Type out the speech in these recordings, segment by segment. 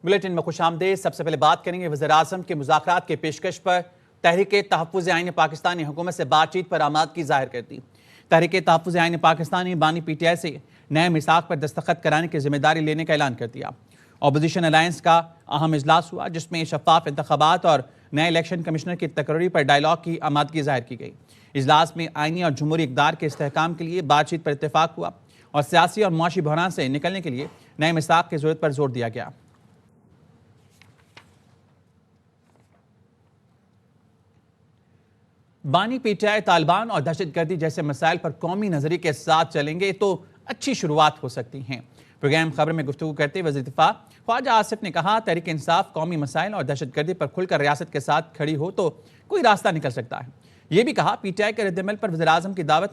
Bulletin میں خوش آمدید۔ سب سے پہلے بات کریں گے وزیراعظم کے مذاکرات کے پیشکش پر۔ تحریک تحفظ آئین پاکستان نے حکومت سے بات چیت پر آمادگی ظاہر کر دی۔ تحریک تحفظ آئین پاکستان نے بانی پی ٹی آئی سے نئے میثاق پر دستخط کرانے کی ذمہ داری لینے کا اعلان کر دیا۔ اپوزیشن الائنس کا اہم اجلاس ہوا جس میں شفاف انتخابات اور نئے الیکشن کمشنر کی تقرری پر ڈائیلاگ کی آمادگی ظاہر کی گئی۔ اجلاس میں آئینی اور جمہوری اقدار کے استحکام کے لیے بات چیت پر اتفاق ہوا اور سیاسی اور معاشی بحران سے نکلنے کے لیے نئے میثاق کی ضرورت پر زور دیا گیا۔ بانی پی ٹی آئی طالبان اور دہشت گردی جیسے مسائل پر قومی نظریے کے ساتھ چلیں گے تو اچھی شروعات ہو سکتی ہیں۔ پروگرام خبر میں گفتگو کرتے وزیر دفاع خواجہ آصف نے کہا، تحریک انصاف قومی مسائل اور دہشت گردی پر کھل کر ریاست کے ساتھ کھڑی ہو تو کوئی راستہ نکل سکتا ہے۔ یہ بھی کہا، پی ٹی آئی کے رد عمل پر وزیراعظم کی دعوت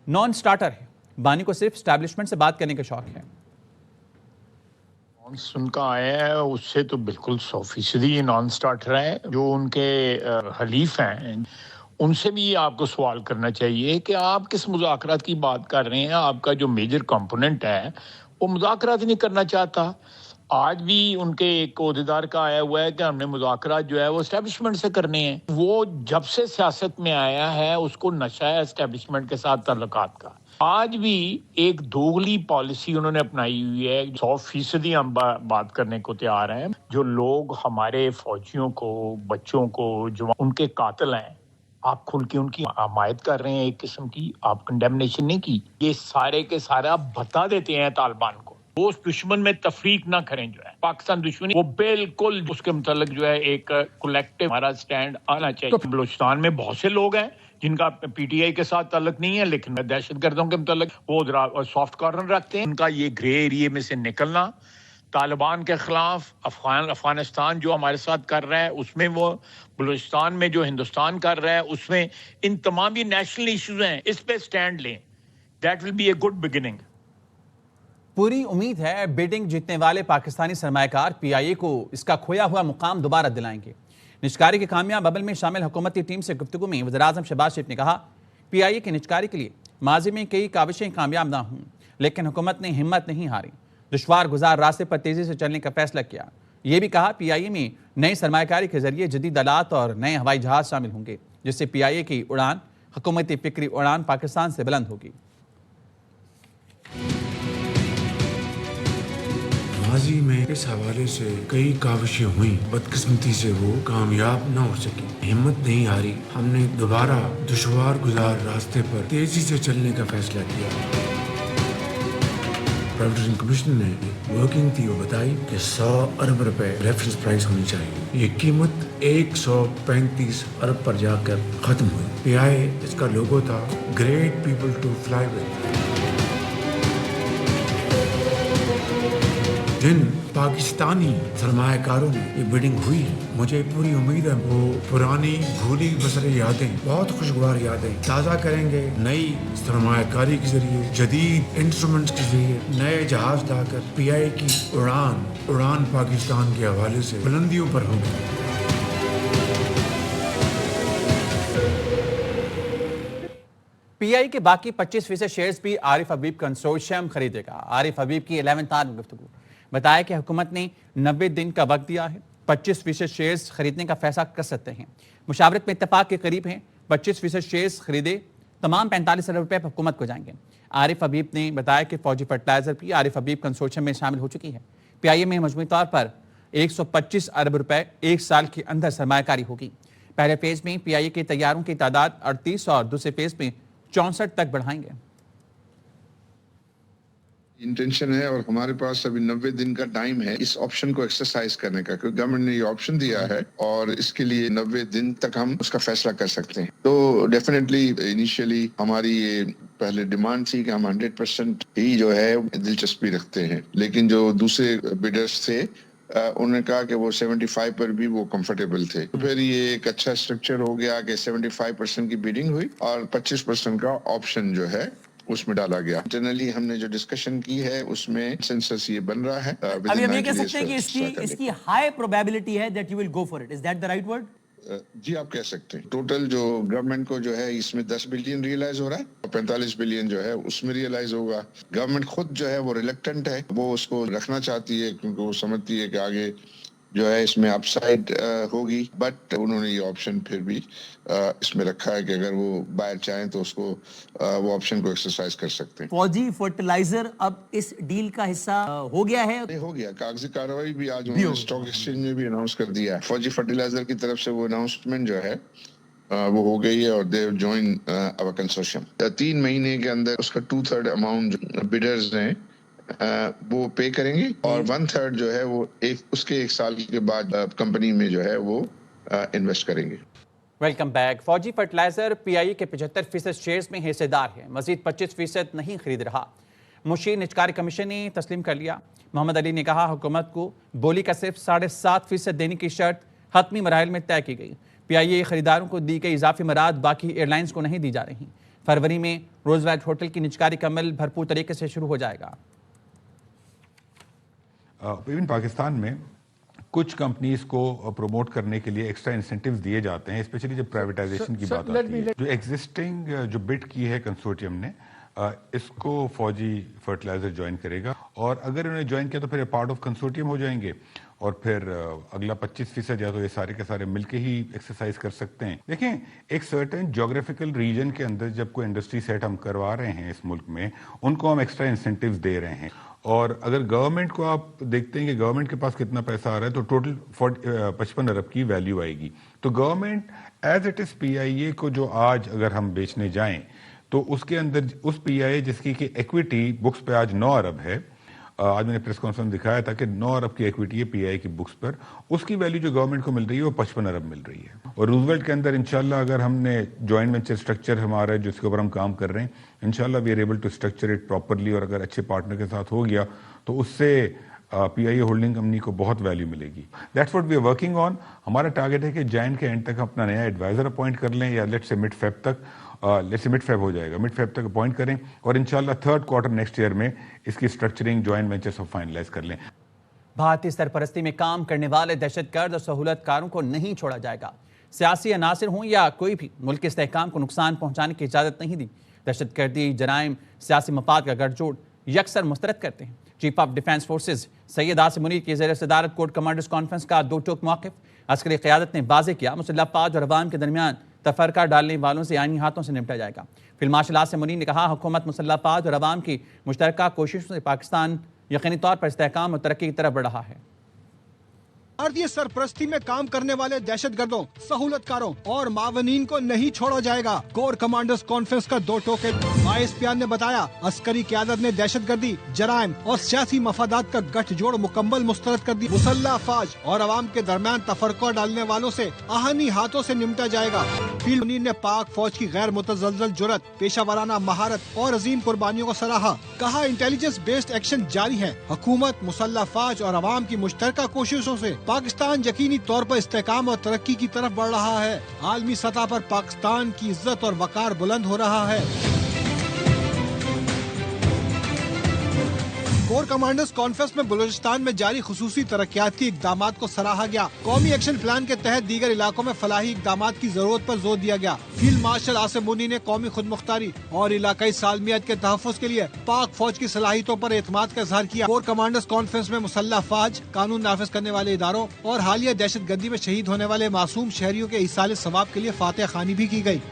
نان سٹارٹر ہے۔ بانی کو صرف اسٹیبلشمنٹ سے بات کرنے کا شوق ہے۔ ان کا آیا ہے اس سے تو بالکل 100% نان سٹارٹر ہے۔ جو ان کے حلیف ہیں ان سے بھی آپ کو سوال کرنا چاہیے کہ آپ کس مذاکرات کی بات کر رہے ہیں۔ آپ کا جو میجر کمپوننٹ ہے وہ مذاکرات نہیں کرنا چاہتا۔ آج بھی ان کے ایک عہدیدار کا آیا ہوا ہے کہ ہم نے مذاکرات جو ہے وہ اسٹیبلشمنٹ سے کرنے ہیں۔ وہ جب سے سیاست میں آیا ہے اس کو نشہ ہے اسٹیبلشمنٹ کے ساتھ تعلقات کا۔ آج بھی ایک دوغلی پالیسی انہوں نے اپنائی ہوئی ہے۔ 100% ہم بات کرنے کو تیار ہیں۔ جو لوگ ہمارے فوجیوں کو، بچوں کو، جو ان کے قاتل ہیں، آپ کھل کے ان کی حمایت کر رہے ہیں، ایک قسم کی آپ کنڈیمنیشن نہیں کی۔ یہ سارے کے سارا بتا دیتے ہیں طالبان کو۔ وہ اس دشمن میں تفریق نہ کریں، جو ہے پاکستان دشمنی، وہ بالکل اس کے متعلق جو ہے ایک کولیکٹیو ہمارا سٹینڈ آنا چاہیے۔ بلوچستان میں بہت سے لوگ ہیں جن کا پی ٹی آئی کے ساتھ تعلق نہیں ہے، لیکن دہشت گردوں کے متعلق وہ سافٹ کارنر رکھتے ہیں۔ ان کا یہ گرے ایریے میں سے نکلنا، طالبان کے خلاف افغانستان جو ہمارے ساتھ کر رہا ہے اس میں، وہ بلوچستان میں جو ہندوستان کر رہا ہے اس میں، ان تمام یہ نیشنل ایشوز ہیں، اس پہ سٹینڈ لیں۔ That will be a good beginning. پوری امید ہے بیڈنگ جیتنے والے پاکستانی سرمایہ کار پی آئی اے کو اس کا کھویا ہوا مقام دوبارہ دلائیں گے۔ نجکاری کے کامیاب عمل میں شامل حکومتی ٹیم سے گفتگو میں وزیراعظم شہباز شریف نے کہا، پی آئی اے کی نجکاری کے لیے ماضی میں کئی کاوشیں کامیاب نہ ہوں لیکن حکومت نے ہمت نہیں ہاری، دشوار گزار راستے پر تیزی سے چلنے کا فیصلہ کیا۔ یہ بھی کہا، پی آئی اے میں نئی سرمایہ کاری کے ذریعے جدید آلات اور نئے ہوائی جہاز شامل ہوں گے جس سے پی آئی اے کی اڑان، حکومتی فکری اڑان پاکستان سے بلند ہوگی۔ ماضی میں اس حوالے سے کئی کاوشیں ہوئیں، بدقسمتی سے وہ کامیاب نہ ہو سکی۔ ہمت نہیں ہاری، ہم نے دوبارہ دشوار گزار راستے پر تیزی سے چلنے کا فیصلہ کیا۔ پرائیویٹائزیشن کمیشن نے ورکنگ تھی، وہ بتائی کہ 100 ارب روپے ریفرنس پرائس ہونی چاہیے۔ یہ قیمت 135 ارب پر جا کر ختم ہوئی۔ پی آئی اے اس کا لوگو تھا، great people to fly with. جن پاکستانی سرمایہ کاروں میں یہ بیڈنگ ہوئی، مجھے پوری امید ہے وہ پرانی بھولی بسر یادیں، بہت خوشگوار یادیں تازہ کریں گے۔ نئی سرمایہ کاری کے ذریعے، جدید انسٹرومنٹس کے ذریعے، نئے جہاز لا کر پی آئی کی اڑان پاکستان کے حوالے سے بلندیوں پر ہوگی۔ پی آئی کے باقی 25% شیئرز بھی عارف حبیب کنسورشیم خریدے گا۔ عارف حبیب کی 11 آر میں گفتگو بتایا کہ حکومت نے 90 دن کا وقت دیا ہے، 25% شیئرز خریدنے کا فیصلہ کر سکتے ہیں۔ مشاورت میں اتفاق کے قریب ہیں، 25% شیئرز خریدے تمام 45 ارب روپے حکومت کو جائیں گے۔ عارف حبیب نے بتایا کہ فوجی فرٹیلائزر بھی عارف حبیب کنسورشیم میں شامل ہو چکی ہے۔ پی آئی اے میں مجموعی طور پر 125 ارب روپے ایک سال کے اندر سرمایہ کاری ہوگی۔ پہلے فیز میں پی آئی اے کے طیاروں کی تعداد 38 اور دوسرے فیز میں 64 تک بڑھائیں گے۔ انٹینشن ہے اور ہمارے پاس ابھی 90 دن کا ٹائم ہے اس آپشن کو ایکسرسائز کرنے کا، کیونکہ گورنمنٹ نے یہ آپشن دیا ہے اور اس کے لیے 90 دن تک ہم اس کا فیصلہ کر سکتے ہیں۔ تو ڈیفینیٹلی انیشیلی ہماری یہ پہلے ڈیمانڈ تھی کہ ہم 100% ہی جو ہے دلچسپی رکھتے ہیں، لیکن جو دوسرے بیڈرز تھے انہوں نے کہا کہ وہ 75 پر بھی وہ کمفرٹیبل تھے۔ تو پھر یہ ایک اچھا اسٹرکچر ہو گیا کہ 75% کی بیڈنگ ہوئی اور 25% کا آپشن جو ہے اس میں ڈالا گیا۔ انٹرنلی ہم نے جو ڈسکشن کی ہے اس میں سینسس یہ بن رہا ہے۔ ابھی ہم یہ کہہ سکتے ہیں کہ اس کی ہائی پروبیبلٹی ہے that you will go for it. Is that the right word? जी आप कह सकते हैं टोटल जो गवर्नमेंट को जो है इसमें 10 बिलियन रियलाइज हो रहा है, 45 बिलियन जो है उसमें रियलाइज होगा। गवर्नमेंट खुद जो है वो रिलेक्टेंट है, वो उसको रखना चाहती है क्योंकि वो समझती है कि आगे जो है इसमें अपसाइड होगी, बट उन्होंने ये ऑप्शन फिर भी इसमें रखा है कि अगर वो बायर चाहें तो उसको वो ऑप्शन को एक्सरसाइज कर सकते हैं। फौजी फर्टिलाइजर अब इस डील का हिस्सा हो गया है। ये हो गया, कागजी कार्रवाई भी आज उन्होंने स्टॉक एक्सचेंज में भी अनाउंस कर दिया है। फौजी फर्टिलाइजर की तरफ से वो अनाउंसमेंट जो है वो हो गई है और दे जॉइन आवर कंसोर्शियम। 3 महीने के अंदर उसका 2/3 अमाउंट बिडर्स हैं वो पे करेंगे और 1/3 जो है वो उसके 1 साल के बाद कंपनी में जो है वो इन्वेस्ट करेंगे। Welcome back. फौजी फर्टिलाइजर पीआईए के 75% शेयर्स में हिस्सेदार है, मजीद 25% नहीं खरीद रहा। मुशीर निजकारी कमीशन ने तस्लीम कर लिया। मोहम्मद अली ने कहा हुकूमत को बोली का सिर्फ 7.5% देने की शर्त हतमी मराहिल में तय की गई। पीआईए खरीदारों को दी गई इजाफी मराद बाकी एयरलाइंस को नहीं दी जा रही। फरवरी में रोजवेल्ट होटल की निजकारी का अमल भरपूर तरीके से शुरू हो जाएगा। इवन पाकिस्तान में कुछ कंपनीज को प्रमोट करने के लिए एक्स्ट्रा इंसेंटिव्स दिए जाते हैं, स्पेशली जब प्राइवेटाइजेशन की बात आती है। जो एग्जिस्टिंग जो बिड की है कंसोर्टियम ने, इसको फौजी फर्टिलाइजर ज्वाइन करेगा और अगर उन्होंने ज्वाइन किया तो फिर पार्ट ऑफ कंसोर्टियम हो जाएंगे और फिर अगला 25% या तो ये सारे के सारे मिलके ही एक्सरसाइज कर सकते हैं। देखें, एक सर्टेन जोग्राफिकल रीजन के अंदर जब कोई इंडस्ट्री सेट हम करवा रहे हैं इस मुल्क में, उनको हम एक्स्ट्रा इंसेंटिव्स दे रहे हैं और अगर गवर्नमेंट को आप देखते हैं कि गवर्नमेंट के पास कितना पैसा आ रहा है तो टोटल 55 अरब की वैल्यू आएगी। तो government as it is PIA को जो आज अगर हम बेचने जाएं तो उसके अंदर उस पीआईए जिसकी कि इक्विटी बुक्स पे आज 9 अरब है, आज मैंने प्रेस कॉन्फ्रेंस में दिखाया था कि 9 अरब की इक्विटी है पीआईए की बुक्स पर, उसकी वैल्यू जो गवर्नमेंट को मिल रही है वो 55 अरब मिल रही है। और रूजवेल्ट के अंदर इंशाल्लाह अगर हमने जॉइंट वेंचर स्ट्रक्चर हमारा है जिसके ऊपर हम काम कर रहे हैं, इंशाल्लाह we are able to structure it properly और अगर अच्छे पार्टनर के साथ हो गया तो उससे पीआईए होल्डिंग कंपनी को बहुत वैल्यू मिलेगी। That's what we are working on. हमारा टारगेट है कि जैन के एंड तक अपना नया एडवाइजर अपॉइंट कर लें या लेट्स से मिड फेब तक, लेट्स से मिड फेब हो जाएगा, मिड फेब तक अपॉइंट करें और इंशाल्लाह 3rd क्वार्टर नेक्स्ट ईयर में इसकी स्ट्रक्चरिंग जॉइंट वेंचर सब फाइनलाइज कर लें। भारतीय सरपरस्ती में काम करने वाले दहशतगर्द और सहूलतकारों को नहीं छोड़ा जाएगा। सियासी अनासिर हों या कोई भी मुल्क के इस्तेहकाम को नुकसान पहुंचाने की इजाजत नहीं दी। दहशतगर्दी, जराइम, सियासी मफाद का गठजोड़ यकसर मुस्तरद करते हैं। Chief of defence forces Syed Asim Munir की ज़ेर सदारत कोर कमांडर्स कॉन्फ्रेंस का 2 टोक मौक़िफ़ अस्करी क़यादत ने वाज़ेह किया, मुसल्लह फ़ौज और अवाम के दरमियान तफरका डालने वालों से आईनी हाथों से निपटा जाएगा। फील्ड मार्शल आसिम मुनीर ने कहा हुकूमत मुसल्लह फ़ौज और अवाम की मुश्तरका कोशिशों से पाकिस्तान यकीनी तौर पर इस्तेहकाम और तरक्की की तरफ बढ़ रहा है। भारतीय सरपरस्ती में काम करने वाले दहशतगर्दों, सहूलतकारों और मावनीन को नहीं छोड़ा जाएगा। कोर कमांडर्स कॉन्फ्रेंस का 2 टोके आईएसपीआर ने बताया अस्करी क़यादत ने दहशतगर्दी, जराइम और सियासी मफादात का गठजोड़ मुकम्मल मुस्तरद कर दी। मुसल्लह फौज और अवाम के दरमियान तफरका डालने वालों से आहनी हाथों से निपटा जाएगा। फील्ड मुनीर ने पाक फौज की गैर मुतज़लज़ल जुर्रत, पेशावराना महारत और अजीम कुर्बानियों को सराहा। कहा इंटेलिजेंस बेस्ड एक्शन जारी है। हुकूमत, मुसल्लह फौज और अवाम की मुश्तरका कोशिशों से पाकिस्तान यकीनी तौर पर इस्तेहकाम और तरक्की की तरफ बढ़ रहा है। आलमी सतह पर पाकिस्तान की इज्जत और वकार बुलंद हो रहा है। कोर कमांडर्स कॉन्फ्रेंस में बलूचिस्तान में जारी खुसूसी तरक्याती इकदामात को सराहा गया। कौमी एक्शन प्लान के तहत दीगर इलाकों में फलाही इकदामात की जरूरत पर जोर दिया गया। फील्ड मार्शल आसिम मुनी ने कौमी खुद मुख्तारी और इलाकाई सालमियत के तहफ़्फ़ुज़ के लिए पाक फौज की सलाहियतों पर एतमाद का इज़हार किया। कोर कमांडर्स कॉन्फ्रेंस में मुसल्लह फौज, कानून नाफिज करने वाले इदारों और हालिया दहशतगर्दी में शहीद होने वाले मासूम शहरियों के इसाले सवाब के लिए फातिहा खानी भी की गयी।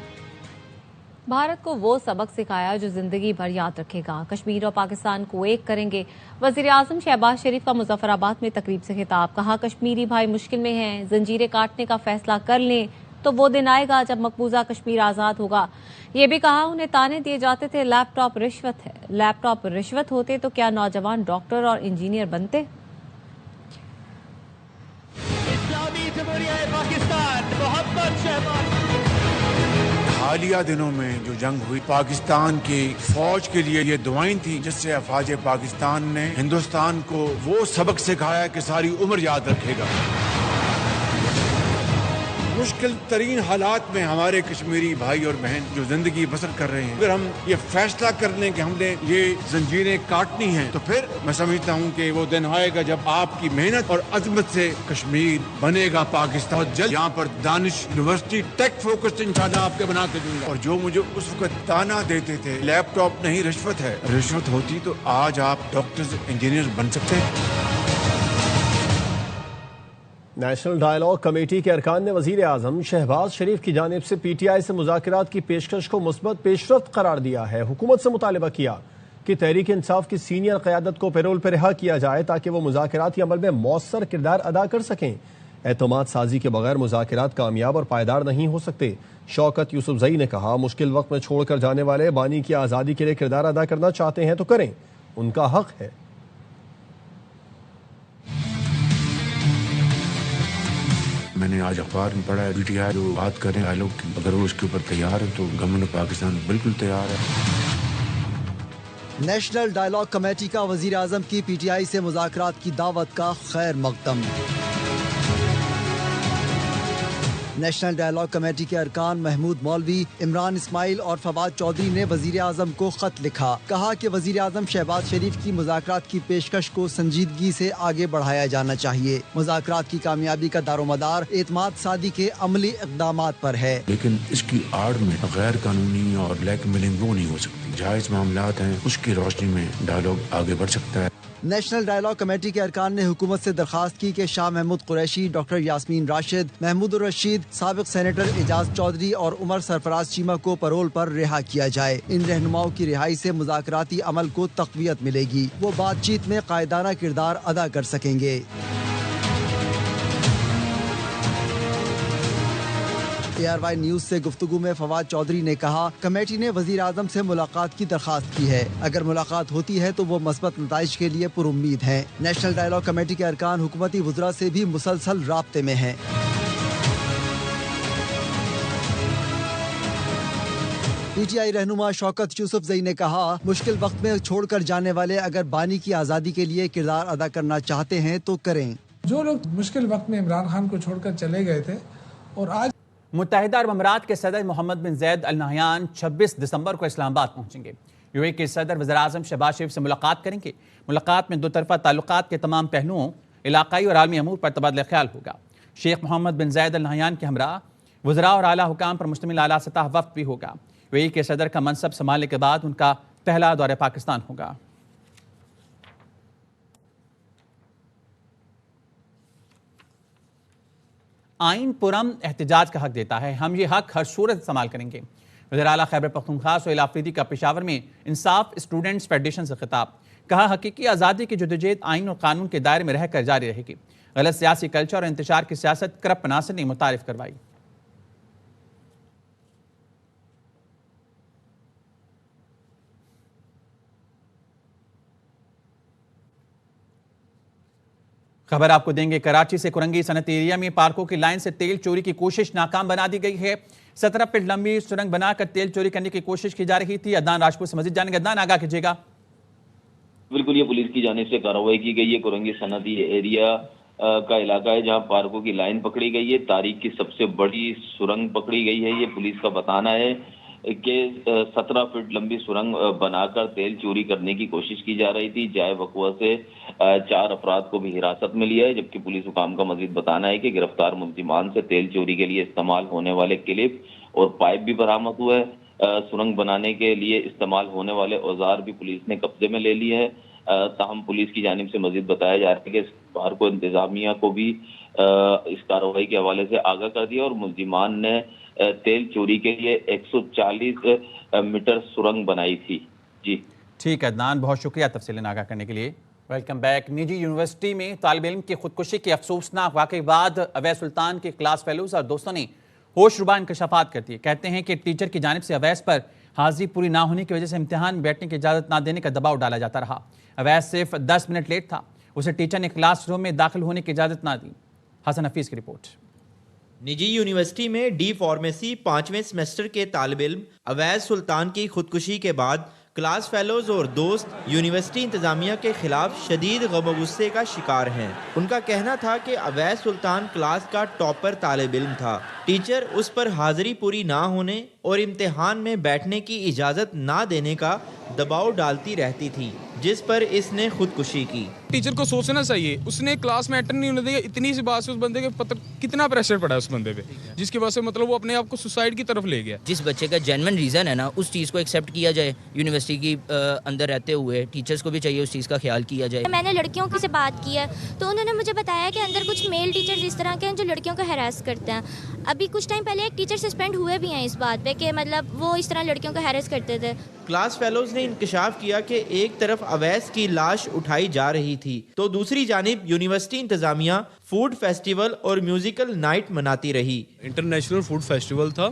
भारत को वो सबक सिखाया जो जिंदगी भर याद रखेगा। कश्मीर और पाकिस्तान को एक करेंगे। वजीर आजम शहबाज शरीफ का मुजफ्फराबाद में तकरीब से खिताब। कहा कश्मीरी भाई मुश्किल में हैं, जंजीरें काटने का फैसला कर लें तो वो दिन आएगा जब मकबूजा कश्मीर आज़ाद होगा। ये भी कहा उन्हें ताने दिए जाते थे लैपटॉप रिश्वत है। लैपटॉप रिश्वत होते तो क्या नौजवान डॉक्टर और इंजीनियर बनते? हालिया दिनों में जो जंग हुई पाकिस्तान की फौज के लिए ये दुआएं थी जिससे अफवाज पाकिस्तान ने हिंदुस्तान को वो सबक सिखाया कि सारी उम्र याद रखेगा। मुश्किल तरीन हालात में हमारे कश्मीरी भाई और बहन जो जिंदगी बसर कर रहे हैं, अगर हम ये फैसला कर लें कि हमने ये जंजीरें काटनी हैं, तो फिर मैं समझता हूँ कि वो दिन आएगा जब आपकी मेहनत और अजमत से कश्मीर बनेगा पाकिस्तान। जल्द यहाँ पर दानिश यूनिवर्सिटी टेक फोकस्ड इंशाल्लाह आपके बना के दूंगा। और जो मुझे उस वक्त ताना देते थे लैपटॉप नहीं रिश्वत है, रिश्वत होती तो आज आप डॉक्टर्स इंजीनियर बन सकते हैं। नेशनल डायलॉग कमेटी के अरकान ने वजीर आजम शहबाज शरीफ की जानिब से पीटीआई से मुज़ाकरात की पेशकश को मुस्बत पेशरफ्त करार दिया है। हुकूमत से मुतालबा किया कि तहरीक इंसाफ की सीनियर क़यादत को पैरोल पर रिहा किया जाए ताकि वो मुज़ाकराती अमल में मौसर किरदार अदा कर सकें। एतमाद साजी के बगैर मुज़ाकरात कामयाब और पायदार नहीं हो सकते। शौकत यूसुफजई ने कहा, मुश्किल वक्त में छोड़कर जाने वाले बानी की आज़ादी के लिए किरदार अदा करना चाहते हैं तो करें, उनका हक है। मैंने आज अखबार में पढ़ा है पीटीआई जो बात करें डायलॉग की, अगर वो उसके ऊपर तैयार है तो गवर्नमेंट ऑफ पाकिस्तान बिल्कुल तैयार है। नेशनल डायलॉग कमेटी का वजीर आजम की पीटीआई से मुज़ाकरात की दावत का खैर मकदम। नेशनल डायलॉग कमेटी के अरकान महमूद मौलवी, इमरान इस्माइल और फवाद चौधरी ने वजीर आजम को खत लिखा। कहा कि वजीर आजम शहबाज शरीफ की मुज़ाकरात की पेशकश को संजीदगी से आगे बढ़ाया जाना चाहिए। मुज़ाकरात की कामयाबी का दारोमदार एतमाद सादी के अमली इक़दामात पर है, लेकिन इसकी आड़ में गैर कानूनी और ब्लैकमेलिंग वो नहीं हो सकती। जायज मामलात हैं, उसकी रोशनी में डायलॉग आगे बढ़ सकता है। नेशनल डायलॉग कमेटी के अरकान ने हुकूमत से दरखास्त की कि शाह महमूद कुरैशी, डॉक्टर यास्मीन राशिद, महमूद रशीद, साबिक सेनेटर एजाज चौधरी और उमर सरफराज चीमा को पैरोल पर रिहा किया जाए। इन रहनुमाओं की रिहाई से मुज़ाकराती अमल को तक़वियत मिलेगी, वो बातचीत में कायदाना किरदार अदा कर सकेंगे। ARY न्यूज से गुफ्तगू में फवाद चौधरी ने कहा, कमेटी ने वजीर आजम से मुलाकात की दरखास्त की है। अगर मुलाकात होती है तो वो मस्बत नताइज के लिए पुरुम्मीद हैं। नेशनल डायलॉग कमेटी के अरकान हुकूमती वज़रा से भी मुसलसल राब्ते में हैं। पीटीआई रहनुमा शौकत यूसुफजई ने कहा, मुश्किल वक्त में छोड़कर जाने वाले अगर बानी की आज़ादी के लिए किरदार अदा करना चाहते हैं तो करें। जो लोग मुश्किल वक्त में इमरान खान को छोड़कर चले गए थे और आज मुत्तहिदा अरब अमीरात के सदर मोहम्मद बिन ज़ैद अल नहयान 26 दिसंबर को इस्लामाबाद पहुंचेंगे। यूएई के सदर वज़ीर आज़म शहबाज शरीफ से मुलाकात करेंगे। मुलाकात में दो तरफा ताल्लुकात के तमाम पहलुओं, इलाकाई और आलमी अमूर पर तबादला ख्याल होगा। शेख मोहम्मद बिन ज़ैद अल नहयान के हमरा वज़रा और आला हुकाम पर मुश्तमिल आला सतह वफ़द भी होगा। यूएई के सदर का मनसब संभालने के बाद उनका पहला दौरा पाकिस्तान होगा। आइन पुरम एहतजाज का हक देता है, हम ये हक हर सूरत इस्तेमाल करेंगे। वज़ीर आला खैबर पख्तूनख्वा सोहेल आफरीदी का पेशावर में इंसाफ स्टूडेंट्स फेडरेशन से खिताब। कहा, हकीकी आज़ादी की जदोजहद आइन और कानून के दायरे में रहकर जारी रहेगी। गलत सियासी कल्चर और इंतशार की सियासत करप नासिर ने मुतारिफ करवाई। खबर आपको देंगे, कराची से कुरंगी सनती एरिया में पार्कों की लाइन से तेल चोरी की कोशिश नाकाम बना दी गई है। 17 फीट लंबी सुरंग बनाकर तेल चोरी करने की कोशिश की जा रही थी। अदनान राजपूत से मजीद जानेंगे। अदनान, आगाह कीजिएगा। बिल्कुल, ये पुलिस की जानिब से कार्रवाई की गई है। कुरंगी सनती एरिया का इलाका है जहां पार्कों की लाइन पकड़ी गई है। तारीख की सबसे बड़ी सुरंग पकड़ी गई है। ये पुलिस का बताना है कि 17 फीट लंबी सुरंग बनाकर तेल चोरी करने की कोशिश की जा रही थी। जाए वक़्वा से 4 अफराद को भी हिरासत में लिया है, जबकि पुलिस हुकाम का मजीद बताना है कि गिरफ्तार मुल्जिमान से तेल चोरी के लिए इस्तेमाल होने वाले क्लिप और पाइप भी बरामद हुए हैं। सुरंग बनाने के लिए इस्तेमाल होने वाले औजार भी पुलिस ने कब्जे में ले लिए हैं। ताहम पुलिस की जानिब से मजीद बताया जा रहा है कि इस पार्को इंतजामिया को भी इस कार्रवाई के हवाले से आगाह कर दिया और मुल्जिमान ने तेल चोरी के लिए 140 मीटर सुरंग बनाई थी। जी ठीक है अदनान, बहुत शुक्रिया तफसीलें आगाह करने के लिए। Welcome back. निजी यूनिवर्सिटी में तालिब इल्म की खुदकुशी के अफसोसनाक वाक़े बाद अवैस सुल्तान के क्लास फेलोज और दोस्तों ने होशरुबा इंकशाफात कर दिए। कहते हैं कि टीचर की जानिब से अवैस पर हाजिरी पूरी ना होने की वजह से इम्तिहान में बैठने की इजाज़त ना देने का दबाव डाला जाता रहा। अवैस सिर्फ 10 मिनट लेट था, उसे टीचर ने क्लास रूम में दाखिल होने की इजाज़त ना दी। हसन हफीज की रिपोर्ट। निजी यूनिवर्सिटी में डी फार्मेसी 5वें सेमेस्टर के तालिब इल्म अवैस सुल्तान की खुदकुशी के बाद کلاس فیلوز اور دوست یونیورسٹی انتظامیہ کے خلاف شدید غم و غصے کا شکار ہیں۔ ان کا کہنا تھا کہ اویس سلطان کلاس کا ٹاپر طالب علم تھا، ٹیچر اس پر حاضری پوری نہ ہونے اور امتحان میں بیٹھنے کی اجازت نہ دینے کا دباؤ ڈالتی رہتی تھی، جس پر اس نے خودکشی کی۔ ٹیچر کو سوچنا چاہیے، اس نے کلاس میں اٹینڈ نہیں ہونے دیا، اتنی سی بات سے اس بندے کے پتہ کتنا پریشر پڑا ہے اس بندے پہ، جس کی وجہ سے مطلب وہ اپنے آپ کو سوسائڈ کی طرف لے گیا۔ جس بچے کا جینوئن ریزن ہے نا، اس چیز کو ایکسیپٹ کیا جائے، یونیورسٹی کی اندر رہتے ہوئے ٹیچرز کو بھی چاہیے اس چیز کا خیال کیا جائے۔ میں نے لڑکیوں کی سے بات کی ہے تو انہوں نے مجھے بتایا کہ اندر کچھ میل ٹیچرز اس طرح کے ہیں جو لڑکیوں کو ہیراس کرتے ہیں۔ ابھی کچھ ٹائم پہلے ایک ٹیچر سسپینڈ ہوئے بھی ہیں اس بات پہ کہ مطلب وہ اس طرح لڑکیوں کو ہیراس کرتے تھے۔ کلاس فیلوز نے انکشاف کیا کہ ایک طرف اویس کی لاش اٹھائی جا رہی تھی تو دوسری جانب یونیورسٹی انتظامیہ فوڈ فیسٹیول اور میوزیکل نائٹ مناتی رہی۔ انٹرنیشنل فوڈ فیسٹیول تھا،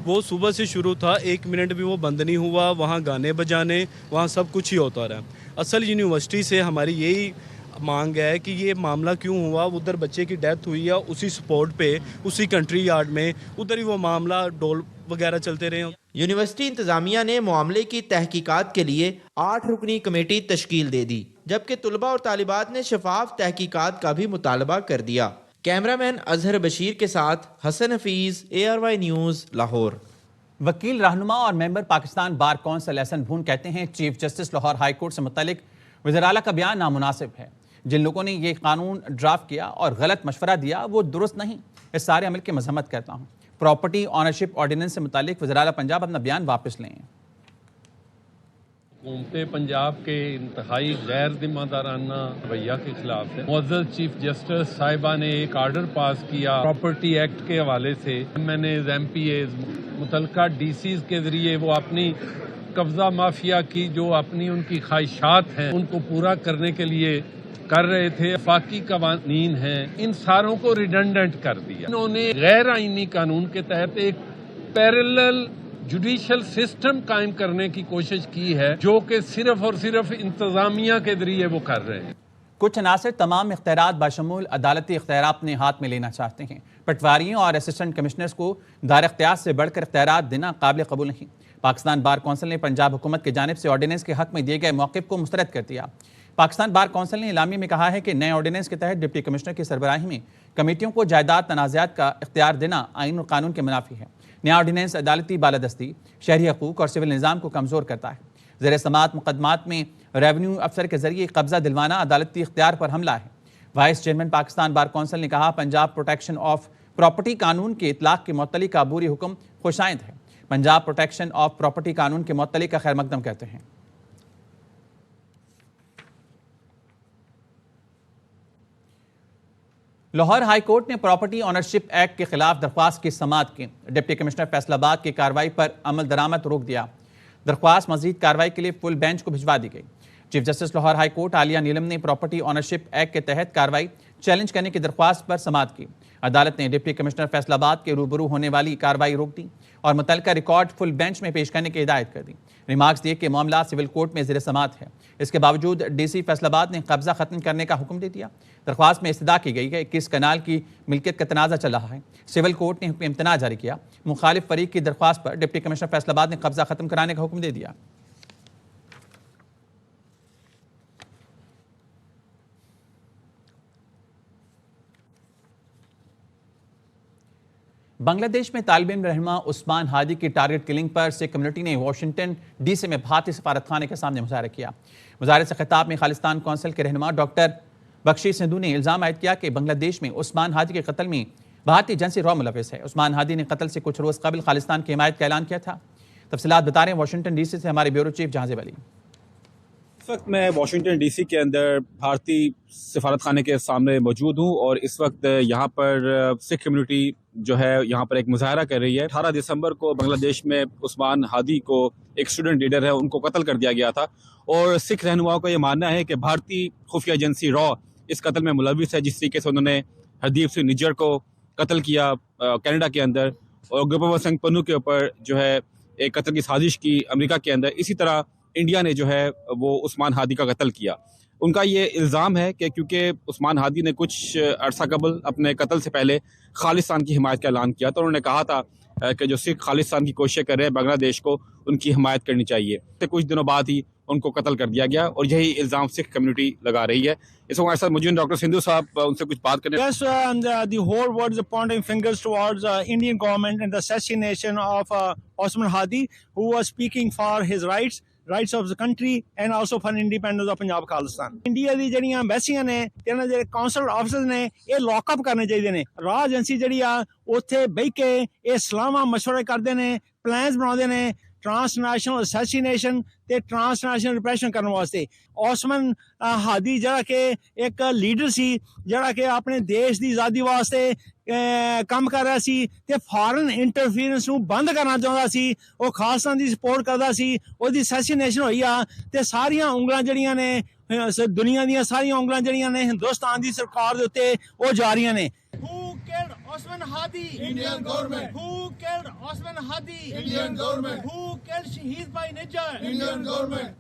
وہ صبح سے شروع تھا، 1 منٹ بھی وہ بند نہیں ہوا، وہاں گانے بجانے، وہاں سب کچھ ہی ہوتا رہا۔ اصل یونیورسٹی سے ہماری یہی مانگ ہے کہ یہ معاملہ کیوں ہوا، ادھر بچے کی ڈیتھ ہوئی ہے، اسی سپورٹ پہ اسی کنٹری یارڈ میں ادھر ہی وہ معاملہ ڈول وغیرہ چلتے رہے۔ یونیورسٹی انتظامیہ نے معاملے کی تحقیقات کے لیے 8 رکنی کمیٹی تشکیل دے دی، جبکہ طلباء اور طالبات نے شفاف تحقیقات کا بھی مطالبہ کر دیا۔ کیمرہ مین اظہر بشیر کے ساتھ حسن حفیظ، ARY نیوز، لاہور۔ وکیل رہنما اور ممبر پاکستان بار کونسل احسن بھون کہتے ہیں chief justice Lahore high court سے متعلق وزیر اعلیٰ کا بیان نامناسب ہے۔ جن لوگوں نے یہ قانون ڈرافٹ کیا اور غلط مشورہ دیا وہ درست نہیں، اس سارے عمل کی مذمت کرتا ہوں۔ پراپرٹی آنرشپ آرڈیننس سے متعلق وزیر اعلیٰ پنجاب اپنا بیان واپس لیں۔ حکومت پنجاب کے انتہائی غیر ذمہ دارانہ رویہ کے خلاف ہے۔ معزز چیف جسٹس صاحبہ نے ایک آرڈر پاس کیا پراپرٹی ایکٹ کے حوالے سے، MNAs MPAs متعلقہ DCs کے ذریعے وہ اپنی قبضہ مافیا کی جو اپنی ان کی خواہشات ہیں ان کو پورا کرنے کے لیے کر رہے تھے، وفاقی قوانین ہیں، ان ساروں کو ریڈنڈنٹ کر دیا۔ انہوں نے غیر آئینی قانون کے تحت ایک پیرلل جوڈیشل سسٹم قائم کرنے کی کوشش کی ہے جو کہ صرف اور صرف انتظامیہ کے ذریعے وہ کر رہے ہیں۔ کچھ عناصر تمام اختیارات بشمول عدالتی اختیارات اپنے ہاتھ میں لینا چاہتے ہیں۔ پٹواریوں اور اسسٹنٹ کمشنرز کو دائرہ اختیار سے بڑھ کر اختیارات دینا قابل قبول نہیں۔ پاکستان بار کونسل نے پنجاب حکومت کی جانب سے آرڈیننس کے حق میں دیے گئے موقف کو مسترد کر دیا۔ پاکستان بار کونسل نے اعلامیے میں کہا ہے کہ نئے آرڈیننس کے تحت ڈپٹی کمشنر کی سربراہی میں کمیٹیوں کو جائیداد تنازعات کا اختیار دینا آئین اور قانون کے منافی ہے۔ نیا آرڈیننس عدالتی بالادستی، شہری حقوق اور سول نظام کو کمزور کرتا ہے۔ زیر سماعت مقدمات میں ریونیو افسر کے ذریعے قبضہ دلوانا عدالتی اختیار پر حملہ ہے۔ Vice chairman Pakistan bar council نے کہا پنجاب پروٹیکشن آف پراپرٹی قانون کے اطلاق کے متعلق عبوری حکم خوش آئند ہے۔ پنجاب پروٹیکشن آف پراپرٹی قانون کے متعلق کا خیر مقدم کرتے ہیں۔ لاہور ہائی کورٹ نے پراپرٹی آنرشپ ایکٹ کے خلاف درخواست کی سماعت کی۔ ڈپٹی کمشنر فیصل آباد کی کارروائی پر عمل درآمد روک دیا۔ درخواست مزید کارروائی کے لیے فل بینچ کو بھجوا دی گئی۔ Chief justice Lahore high court عالیہ نیلم نے پراپرٹی آنرشپ ایکٹ کے تحت کارروائی چیلنج کرنے کی درخواست پر سماعت کی۔ عدالت نے ڈپٹی کمشنر فیصل آباد کے روبرو ہونے والی کارروائی روک دی اور متعلقہ ریکارڈ فل بینچ میں پیش کرنے کی ہدایت کر دی۔ ریمارکس دیے کہ معاملہ سول کورٹ میں زیر سماعت ہے۔ اس کے باوجود ڈی سی فیصل آباد نے قبضہ ختم کرنے کا حکم دے دیا۔ درخواست میں استدعا کی گئی کہ 21 کنال کی ملکیت کا تنازع چل رہا ہے۔ سول کورٹ نے حکم امتناع جاری کیا۔ مخالف فریق کی درخواست پر ڈپٹی کمشنر فیصل آباد نے قبضہ ختم کرانے کا حکم دے دیا۔ بنگلہ دیش میں طالب علم رہنما عثمان ہادی کی ٹارگٹ کلنگ پر سکھ کمیونٹی نے واشنگٹن ڈی سی میں بھارتی سفارت خانے کے سامنے مظاہرہ کیا۔ مظاہرے سے خطاب میں خالصتان کونسل کے رہنما ڈاکٹر بخشی سندھو نے الزام عائد کیا کہ بنگلہ دیش میں عثمان ہادی کے قتل میں بھارتی ایجنسی را ملوث ہے۔ عثمان ہادی نے قتل سے کچھ روز قبل خالصتان کی حمایت کا اعلان کیا تھا۔ تفصیلات بتا رہے ہیں واشنگٹن ڈی سی سے ہمارے بیورو چیف جہاں علی۔ اس وقت میں واشنگٹن ڈی سی کے اندر بھارتی سفارت خانے کے سامنے موجود ہوں اور اس وقت یہاں پر سکھ کمیونٹی جو ہے یہاں پر ایک مظاہرہ کر رہی ہے۔ 18 دسمبر کو بنگلہ دیش میں عثمان ہادی کو ایک اسٹوڈنٹ لیڈر ہے ان کو قتل کر دیا گیا تھا اور سکھ رہنماؤں کا یہ ماننا ہے کہ بھارتی خفیہ ایجنسی را اس قتل میں ملوث ہے، جس طریقے سے انہوں نے ہردیپ سنگھ نجر کو قتل کیا کینیڈا کے اندر اور گوپاول سنگھ پنو کے اوپر جو ہے ایک قتل کی سازش کی امریکہ کے اندر، اسی طرح انڈیا نے جو ہے وہ عثمان ہادی کا قتل کیا۔ ان کا یہ الزام ہے کہ کیونکہ عثمان ہادی نے کچھ عرصہ قبل اپنے قتل سے پہلے خالصتان کی حمایت کا اعلان کیا تو انہوں نے کہا تھا کہ جو सिख खालिस्तान की कोशिश कर रहे हैं बांग्लादेश को, उनकी हिमायत करनी चाहिए। तो कुछ दिनों बाद ही उनको कत्ल कर दिया गया और यही इल्ज़ाम सिख कम्युनिटी लगा रही है। इस वक्त हमारे साथ मौजूद डॉक्टर सिंधु साहब, उनसे कुछ बात करने। Yes, and the whole world is pointing fingers towards Indian government and the assassination of Osman Hadi, who was speaking for his rights of the country and also for independence of Punjab Khalistan. India ਦੀ ਜਿਹੜੀਆਂ ਐਮਬੈਸੀਆਂ ਨੇ ਤੇ ਇਹਨਾਂ ਦੇ council officers ਨੇ ਇਹ lockup ਕਰਨੇ ਚਾਹੀਦੇ ਨੇ। ਰਾਹ ਏਜੰਸੀ ਜਿਹੜੀ ਆ ਉੱਥੇ ਬਹਿ ਕੇ ਇਹ ਸਲਾਹਾਂ ਮਸ਼ਵਰੇ ਕਰਦੇ ਨੇ, ਪਲਾਨਸ ਬਣਾਉਂਦੇ ਨੇ ਟ੍ਰਾਂਸਨੈਸ਼ਨਲ ਅਸੈਸੀਨੇਸ਼ਨ ਤੇ ਟ੍ਰਾਂਸਨੈਸ਼ਨਲ ਰਿਪਰੈਸ਼ਨ ਕਰਨ ਵਾਸਤੇ। ਔਸਮਨ ਹਾਦੀ ਜਿਹੜਾ ਕਿ ਇੱਕ ਲੀਡਰ ਸੀ, ਜਿਹੜਾ ਕਿ ਆਪਣੇ ਦੇਸ਼ ਦੀ ਆਜ਼ਾਦੀ ਵਾਸਤੇ ਕੰਮ ਕਰ ਰਿਹਾ ਸੀ ਤੇ ਫਾਰਨ ਇੰਟਰਫੀਰੈਂਸ ਨੂੰ ਬੰਦ ਕਰਨਾ ਚਾਹੁੰਦਾ ਸੀ। ਉਹ ਖਾਲਸਤਾਨ ਦੀ ਸਪੋਰਟ ਕਰਦਾ ਸੀ। ਉਹਦੀ ਅਸੈਸੀਨੇਸ਼ਨ ਹੋਈ ਆ ਤੇ ਸਾਰੀਆਂ ਉਂਗਲਾਂ ਜਿਹੜੀਆਂ ਨੇ ਦੁਨੀਆ ਦੀਆਂ ਸਾਰੀਆਂ ਉਂਗਲਾਂ ਜਿਹੜੀਆਂ ਨੇ ਹਿੰਦੁਸਤਾਨ ਦੀ ਸਰਕਾਰ ਦੇ ਉੱਤੇ ਉਹ ਜਾ ਰਹੀਆਂ ਨੇ। Who killed Osman Hadi? Indian government. Who killed Osman Hadi? Indian government. Who killed Shahid Bhai Nijjar? Indian government.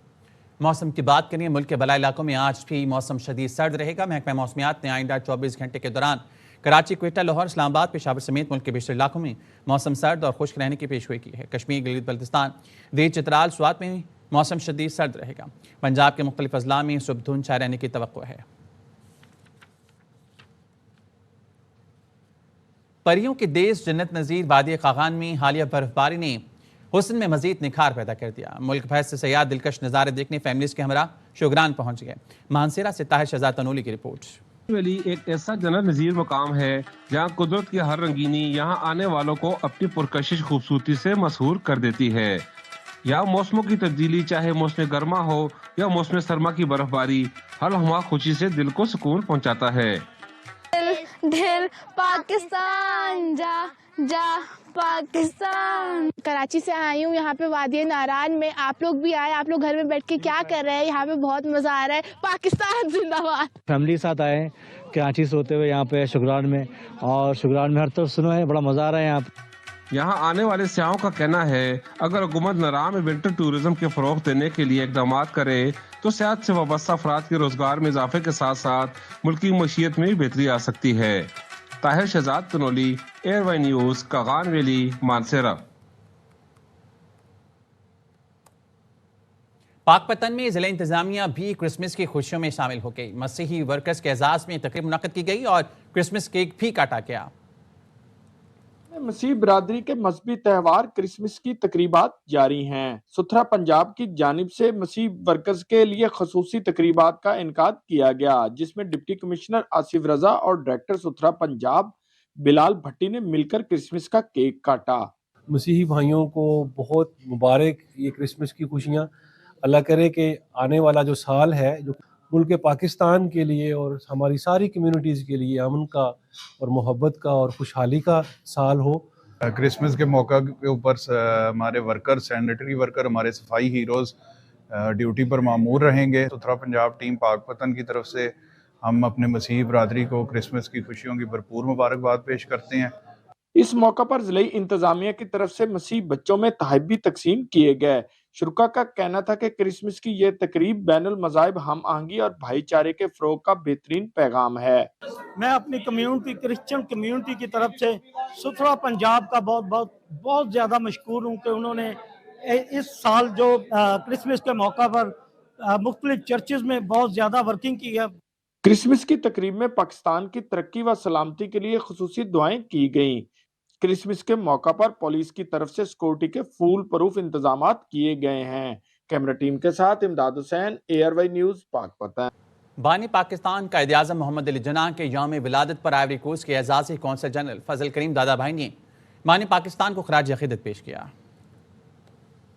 मौसम की बात करें, मुल्क के बलाई इलाकों में आज भी मौसम शदीद सर्द रहेगा। महकमा मौसमियात ने आइंदा 24 घंटे के दौरान कराची, क्वेटा, लाहौर, इस्लामाबाद, पेशावर समेत मुल्क के बेशतर इलाकों में मौसम सर्द और खुश्क रहने की पेशगोई की है। कश्मीर, गिलगित बल्तिस्तान, देर चित्राल, स्वात में मौसम शदीद सर्द रहेगा। पंजाब के मुख्तलिफ अजला में सुबह धुंध छाए रहने की तवक्को है। परियों के देश जन्नत नज़ीर वादी खागान में हालिया बर्फबारी ने हुस्न में मजीद निखार पैदा कर दिया। मुल्क भर से सयाह दिलकश नज़ारे देखने फैमिलीज के हमरा शोगरान पहुंच गए। मानसेरा से ताहिर शहजाद तनोली की रिपोर्ट। वैली एक ऐसा जन्नत नज़ीर मकाम है जहाँ कुदरत की हर रंगीनी यहाँ आने वालों को अपनी पुरकशिश खूबसूरती से मशहूर कर देती है। यहाँ मौसमों की तब्दीली, चाहे मौसम गर्मा हो या मौसम सरमा की बर्फबारी, हर लम्हा खुशी से दिल को सुकून पहुँचाता है। दिल पाकिस्तान जा जा पाकिस्तान। कराची से आई हूँ, यहाँ पे वादी नारायण में। आप लोग भी आए, आप लोग घर में बैठ के क्या कर रहे हैं? यहाँ पे बहुत मजा आ रहा है। पाकिस्तान जिंदाबाद। फैमिली के साथ आए कराची से होते हुए यहाँ पे शुगरान में, और शुगरान में हर तरफ सुनो है, बड़ा मजा आ रहा है यहाँ पे। यहाँ आने वाले सयाहों का कहना है अगर हुकूमत नारायण में विंटर टूरिज्म के फरोग देने के लिए इकदाम करे तो सेहत से वाबस्ता अफराद के रोजगार में इजाफे के साथ साथ मुल्क की मशीयत में भी बेहतरी आ सकती है। Tahir Shahzad Tanoli, ARY news, Kaghan valley, Mansehra. Pakpattan में जिला इंतजामिया भी क्रिसमस की खुशियों में शामिल हो गई। मसीही वर्कर्स के एजाज में तकरीब मुनक्कद की गई और क्रिसमस केक भी काटा गया। मसीह बिरादरी के मजहबी त्यौहार क्रिसमस की तकरीबात जारी हैं। सुथरा पंजाब की जानिब से मसीह वर्कर्स के लिए खसूसी तकरीबात का इनकाद किया गया, जिसमें डिप्टी कमिश्नर आसिफ रजा और डायरेक्टर सुथरा पंजाब बिलाल भट्टी ने मिलकर क्रिसमस का केक काटा। मसीही भाइयों को बहुत मुबारक ये क्रिसमस की खुशियाँ। अल्लाह करे कि आने वाला जो साल है, जो मुल्क पाकिस्तान के लिए और हमारी सारी कम्युनिटीज़ के लिए अमन का और मोहब्बत का और खुशहाली का साल हो। क्रिसमस के मौका के ऊपर हमारे वर्कर, सैनिटरी वर्कर, हमारे सफाई हीरोज़ ड्यूटी पर मामूर रहेंगे। सुथरा पंजाब टीम पाकपतन की तरफ से हम अपने मसीही बरादरी को क्रिसमस की खुशियों की भरपूर मुबारकबाद पेश करते हैं। इस मौका पर जिले इंतजामिया की तरफ से मसीह बच्चों में तहफ़ भी तकसीम किए गए। शुरका का कहना था कि क्रिसमस की ये तकरीब बैनुल मज़ाहिब हम आहंगी और भाईचारे के फ़रोग़ का बेहतरीन पैगाम है। मैं अपनी कम्युनिटी, क्रिश्चियन कम्युनिटी की तरफ से सुथरा पंजाब का बहुत ज़्यादा मशकूर हूँ कि उन्होंने इस साल जो क्रिसमस के मौका पर मुख्तलिफ चर्चेज़ में बहुत ज़्यादा वर्किंग की है। क्रिसमस की तकरीब में पाकिस्तान की तरक्की व सलामती के लिए खुसूसी दुआएं की गईं। क्रिसमस के मौका पर पुलिस की तरफ से सिक्योरिटी के फूल प्रूफ इंतजामात किए गए हैं। कैमरा टीम के साथ इमदाद हुसैन, एयरवाई न्यूज, पाकपतन। बानी पाकिस्तान कायद-ए-आज़म मोहम्मद अली जिन्ना के यौम विलादत पर आइवरी कोस्ट के एजाज़ी कौंसल जनरल फजल करीम दादा भाई ने बानी पाकिस्तान को खराज अक़ीदत पेश किया।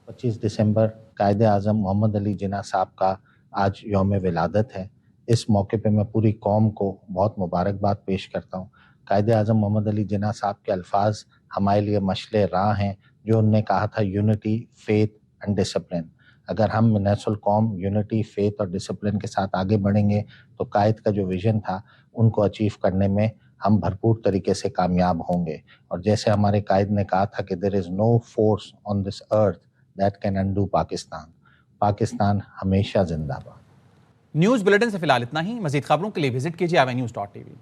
25 दिसंबर कायद-ए-आज़म मोहम्मद अली जिन्ना साहब का आज यौम विलादत है। इस मौके पे मैं पूरी कौम को बहुत मुबारकबाद पेश करता हूँ। कायद-ए-आज़म मोहम्मद अली जिन्ना साहब के अल्फाज हमारे लिए मशले राह हैं, जो उनने कहा था यूनिटी, फेथ एंड डिसिप्लिन। अगर हम नस्ल कौम यूनिटी, फेथ और डिसिप्लिन के साथ आगे बढ़ेंगे तो कायद का जो विज़न था उनको अचीव करने में हम भरपूर तरीके से कामयाब होंगे। और जैसे हमारे कायद ने कहा था कि there is no force on this earth that can undo Pakistan. Pakistan हमेशा जिंदाबाद। न्यूज़ बुलेटिन से फिलहाल इतना ही। मज़ीद खबरों के लिए विजिट कीजिए avenues.tv।